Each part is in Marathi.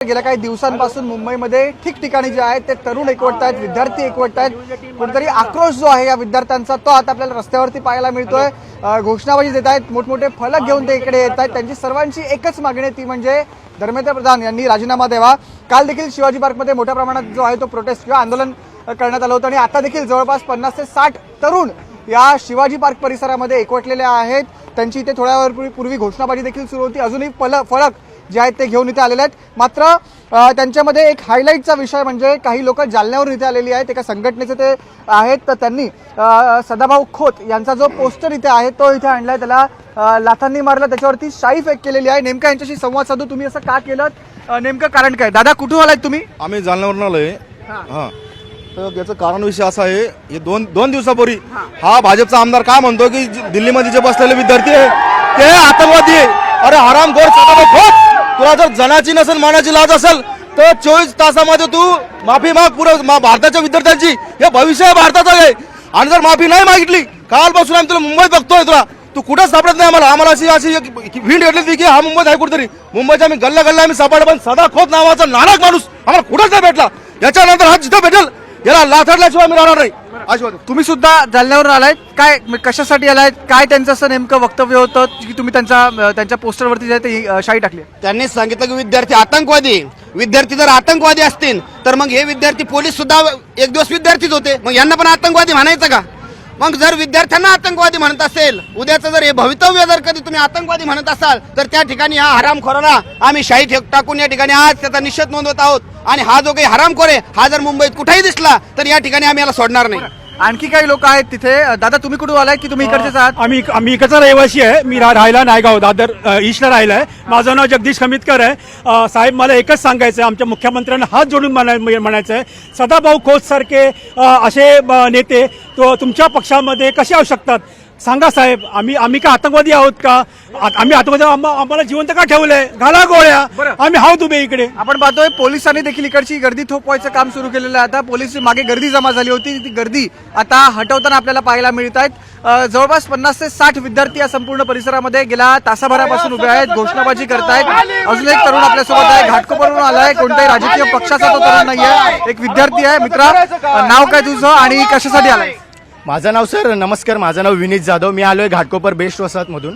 गेल्या काही दिवसांपासून मुंबईमध्ये ठिकठिकाणी जे आहेत ते तरुण एकवटत आहेत, विद्यार्थी एकवटत आहेत. कुठेतरी आक्रोश जो आहे या विद्यार्थ्यांचा तो आता आपल्याला रस्त्यावरती पाहायला मिळतोय. घोषणाबाजी देत आहेत, मोठमोठे फलक घेऊन ते इकडे येत आहेत. त्यांची सर्वांची एकच मागणी आहे, ती म्हणजे धर्मेंद्र प्रधान यांनी राजीनामा द्यावा. काल देखील शिवाजी पार्कमध्ये मोठ्या प्रमाणात जो आहे तो प्रोटेस्ट किंवा आंदोलन करण्यात आलं होतं आणि आता देखील जवळपास 50 ते 60 तरुण या शिवाजी पार्क परिसरामध्ये एकवटलेले आहेत. त्यांची इथे थोड्या वेळापूर्वी घोषणाबाजी देखील सुरू होती. अजूनही फलक जे आहेत ते घेऊन इथे आलेले आहेत. मात्र त्यांच्यामध्ये एक हायलाईटचा विषय म्हणजे काही लोक जालन्यावरून इथे आलेली आहेत. एका संघटनेचे ते आहेत, तर त्यांनी सदाभाऊ खोत यांचा जो पोस्टर इथे आहे तो इथे आणलाय. त्याला लाथांनी मारलं, त्याच्यावरती शाई फेक केलेली आहे. नेमकं यांच्याशी संवाद साधू. तुम्ही असं का केलं, नेमकं कारण काय? दादा कुठून आलात तुम्ही? आम्ही जालन्यावरून आलोय. हां, तर याचं कारण विषय असा आहे, हे दोन दिवसापूर्वी हा भाजपचा आमदार काय म्हणतो की दिल्लीमध्ये जे बसलेले विद्यार्थी आहे ते आतंकवादी आहे. अरे हरामखोर सदाभाऊ खोत, तुला जर जनाची नसेल मानाची लाज असेल तर 24 तासामध्ये तू माफी माग. पुरं भारताच्या विद्यार्थ्यांची हे भविष्य आहे भारताचं आहे. आणि जर माफी नाही मागितली, कालपासून आम्ही तुला मुंबईत बघतोय, तुला तू कुठं सापडत नाही. आम्हाला अशी भीड घेतली की हा मुंबईत आहे कुठेतरी. मुंबईच्या आम्ही गल्ला आम्ही सापड, पण सदा खोत नावाचा नाडक माणूस आम्हाला कुठंच नाही भेटला. याच्यानंतर हा जिथं भेटेल याला लाथाडल्याशिवाय आम्ही राहणार नाही. तुम्ही सुद्धा जालन्यावरून आलाय, काय कशासाठी आलाय? काय त्यांचं असं नेमकं वक्तव्य होतं की तुम्ही त्यांच्या पोस्टरवरती जे ते शाई टाकली? त्यांनीच सांगितलं की विद्यार्थी आतंकवादी. विद्यार्थी जर आतंकवादी असतील तर मग हे विद्यार्थी, पोलीस सुद्धा एक दिवस विद्यार्थीच होते, मग यांना पण आतंकवादी म्हणायचं का? मग जर विद्यार्थ्यांना आतंकवादी म्हणत असेल, उद्याचं जर हे भवितव्य जर कधी तुम्ही आतंकवादी म्हणत असाल तर त्या ठिकाणी हा हरामखोराला आम्ही शाही टाकून या ठिकाणी आज त्याचा निषेध नोंदवत आहोत. आणि हा जो काही हरामखोर आहे हा जर मुंबईत कुठेही दिसला तर या ठिकाणी आम्ही याला सोडणार नाही. आणखी काही लोक आहेत तिथे. दादा तुम्ही कुठून आलाय की तुम्ही इकडचेच आहात? आम्ही इकडचा रहिवासी आहे. मी राहायला नायगाव दादर ईस्टला राहिला आहे. माझं नाव जगदीश खमितकर आहे. साहेब, मला एकच सांगायचं आहे, आमच्या मुख्यमंत्र्यांना हात जोडून म्हणायचं आहे, सदाभाऊ खोत सारखे असे नेते तो तुमच्या पक्षामध्ये कसे येऊ शकतात? सांगा साहेब. आम्ही का आतंकवादी आहोत का? आम्ही आतंकवादी आम्हाला जिवंत का ठेवलंय? घाला गोळ्या, आम्ही आहोत उभे इकडे. आपण पाहतोय पोलिसांनी देखील इकडची गर्दी थोपवायचं काम सुरू केलेलं आहे. आता पोलीस मागे गर्दी जमा झाली होती, ती गर्दी आता हटवताना आपल्याला पाहायला मिळत आहेत. जवळपास 50 ते 60 विद्यार्थी या संपूर्ण परिसरामध्ये गेल्या तासाभरापासून उभे आहेत, घोषणाबाजी करतायत. अजून एक तरुण आपल्यासोबत आहे, घाटकोपरवरून आलाय. कोणत्याही राजकीय पक्षाचा तो तरुण नाहीये, एक विद्यार्थी आहे. मित्रा, नाव काय तुझं आणि कशासाठी आलाय? माझं नाव सर, नमस्कार, माझं नाव विनीत जाधव. मी आलो आहे घाटकोपर बेस्ट वसाहतमधून.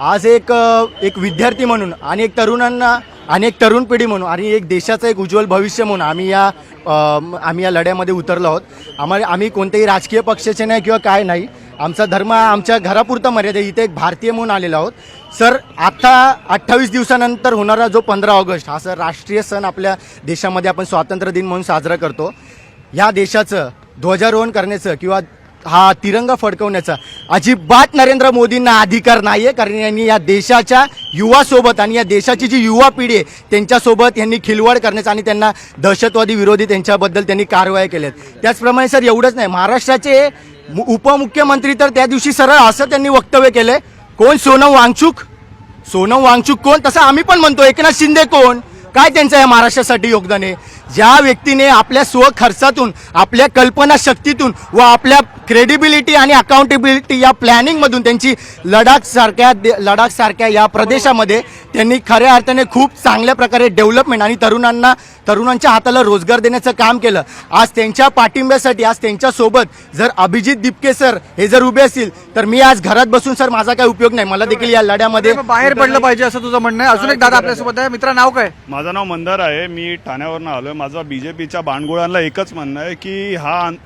आज एक विद्यार्थी म्हणून आणि एक तरुणांना आणि एक तरुण पिढी म्हणून आणि एक देशाचं एक उज्ज्वल भविष्य म्हणून आम्ही या लढ्यामध्ये उतरलो आहोत. आम्ही कोणत्याही राजकीय पक्षाचे नाही किंवा काय नाही. आमचा धर्म आमच्या घरापुरता मर्यादा. इथे एक भारतीय म्हणून आलेलो आहोत. सर, आता 28 दिवसानंतर होणारा जो 15 ऑगस्ट हा सर राष्ट्रीय सण आपल्या देशामध्ये आपण स्वातंत्र्य दिन म्हणून साजरा करतो. या देशाचं ध्वजारोहण करण्याचं किंवा हा तिरंगा फडकवण्याचा अजिबात नरेंद्र मोदींना अधिकार नाहीये. कारण यांनी या देशाच्या युवासोबत आणि या देशाची जी युवा पिढी आहे त्यांच्यासोबत यांनी खिलवाड करण्याचा आणि त्यांना दहशतवादी विरोधी त्यांच्याबद्दल त्यांनी कारवाया केल्यात. त्याचप्रमाणे सर एवढंच नाही, महाराष्ट्राचे उपमुख्यमंत्री तर त्या दिवशी सरळ असं त्यांनी वक्तव्य केलंय, कोण सोनम वांगचुक कोण? तसं आम्ही पण म्हणतो एकनाथ शिंदे कोण? काय त्यांचं या महाराष्ट्रासाठी योगदान आहे? ज्या व्यक्तीने आपल्या स्वखर्चातून, आपल्या कल्पनाशक्तीतून व आपल्या क्रेडिबिलिटी आणि अकाउंटेबिलिटी या प्लॅनिंगमधून त्यांची लडाख सारख्या या प्रदेशामध्ये त्यांनी खऱ्या अर्थाने खूप चांगल्या प्रकारे डेव्हलपमेंट आणि तरुणांच्या हाताला रोजगार देण्याचं काम केलं. आज त्यांच्या पाठिंब्यासाठी, आज त्यांच्यासोबत जर अभिजित दिपके सर हे जर उभे असतील तर मी आज घरात बसून सर माझा काही उपयोग नाही. मला देखील या लढ्यामध्ये बाहेर पडलं पाहिजे असं तुझं म्हणणं आहे. अजून एक दादा आपल्यासोबत आहे. मित्रा, नाव काय? माझं नाव मंदार आहे. मी ठाण्यावरून आलोय. माझा बीजेपीच्या बाणगोळ्यांना एकच म्हणणं आहे की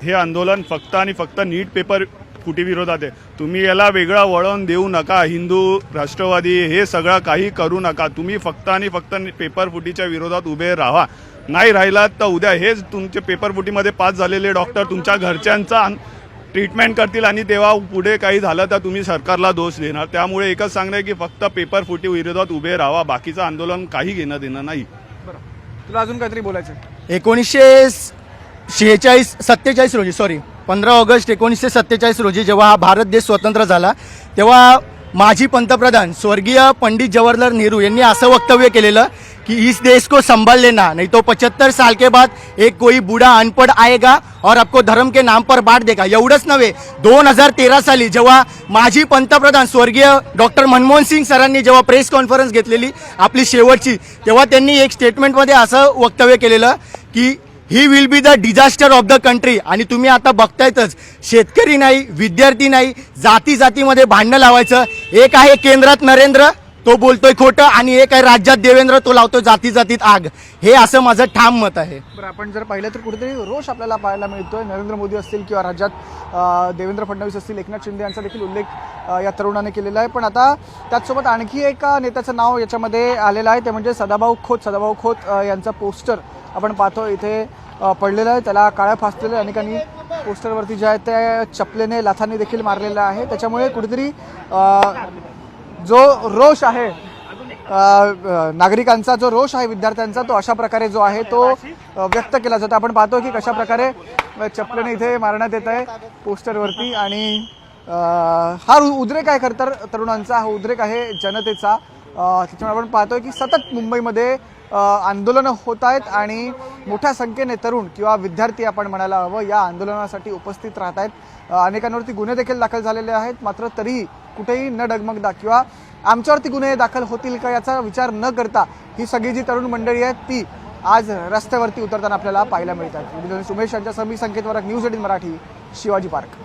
हे आंदोलन फक्त आणि फक्त नीट पेपर फुटी विरोधात आहे. तुम्ही याला वेगळा वळण देऊ नका. हिंदू, राष्ट्रवादी हे सगळं काही करू नका. तुम्ही फक्त आणि फक्त पेपर फुटीच्या विरोधात उभे राहा. नाही राहिलात तर उद्या हेच तुमचे पेपर फुटीमध्ये पास झालेले डॉक्टर तुमच्या घरच्यांचा ट्रीटमेंट करतील आणि तेव्हा पुढे काही झालं तर तुम्ही सरकारला दोष देणार. त्यामुळे एकच सांगणं आहे की फक्त पेपर फुटी विरोधात उभे राहा. बाकीचं आंदोलन काही घेणं देणं नाही. तुला अजून काहीतरी बोलायचं? 15 ऑगस्ट 1947 रोजी जेव्हा हा भारत देश स्वतंत्र झाला तेव्हा माजी पंतप्रधान स्वर्गीय पंडित जवाहरलाल नेहरू यांनी असं वक्तव्य केलेलं कि इस देश को संभाल लेना, नहीं तो 75 साल के बाद एक कोई बूढ़ा अनपढ़ आएगा और आपको धर्म के नाम पर बांट देगा. एवढंच नव्हे, 2013 साली जेव्हा माजी पंतप्रधान स्वर्गीय डॉक्टर मनमोहन सिंग सरांनी जेव्हा प्रेस कॉन्फरन्स घेतलेली आपली शेवटची, तेव्हा त्यांनी एक स्टेटमेंटमध्ये असं वक्तव्य केलेलं की he will be the disaster of the country. आणि तुम्ही आता बघतायतच, शेतकरी नाही, विद्यार्थी नाही, जाती जातीमध्ये भांडणं लावायचं. एक आहे केंद्रात नरेंद्र, तो बोलतोय खोटं, आणि एक आहे राज्यात देवेंद्र, तो लावतोय जाती जातीत आग. हे असं माझं ठाम मत आहे. बरं, आपण जर पाहिलं तर कुठेतरी रोष आपल्याला पाहायला मिळतोय. नरेंद्र मोदी असतील किंवा राज्यात देवेंद्र फडणवीस असतील, एकनाथ शिंदे यांचा देखील उल्लेख या तरुणाने केलेला आहे. पण आता त्याचसोबत आणखी एका नेत्याचं नाव याच्यामध्ये आलेलं आहे, ते म्हणजे सदाभाऊ खोत यांचा पोस्टर आपण पाहतो इथे पडलेलं आहे. त्याला काळ्या फासलेलं अनेकांनी पोस्टरवरती जे आहे ते चपलेने लाथांनी देखील मारलेलं आहे. त्याच्यामुळे कुठेतरी जो रोष आहे नागरिकांचा, जो रोष आहे विद्यार्थ्यांचा, तो अशा प्रकारे जो आहे तो व्यक्त केला जातो. आपण पाहतो की कशा प्रकारे चपलेने इथे मारण्यात येत आहे पोस्टरवरती. आणि हा उद्रेक आहे खरं तर तरुणांचा, हा उद्रेक आहे जनतेचा. त्याच्यामुळे आपण पाहतोय की सतत मुंबईमध्ये आंदोलनं होत आहेत आणि मोठ्या संख्येने तरुण किंवा विद्यार्थी आपण म्हणायला हवं या आंदोलनासाठी उपस्थित राहत आहेत. अनेकांवरती गुन्हे देखील दाखल झालेले आहेत. मात्र तरीही कुठेही न डगमगता किंवा आमच्यावरती गुन्हे दाखल होतील का याचा विचार न करता ही सगळी जी तरुण मंडळी आहेत ती आज रस्त्यावरती उतरताना आपल्याला पाहायला मिळतात. उमेश यांच्यासह मी संकेत वरक, न्यूज 18 मराठी, शिवाजी पार्क.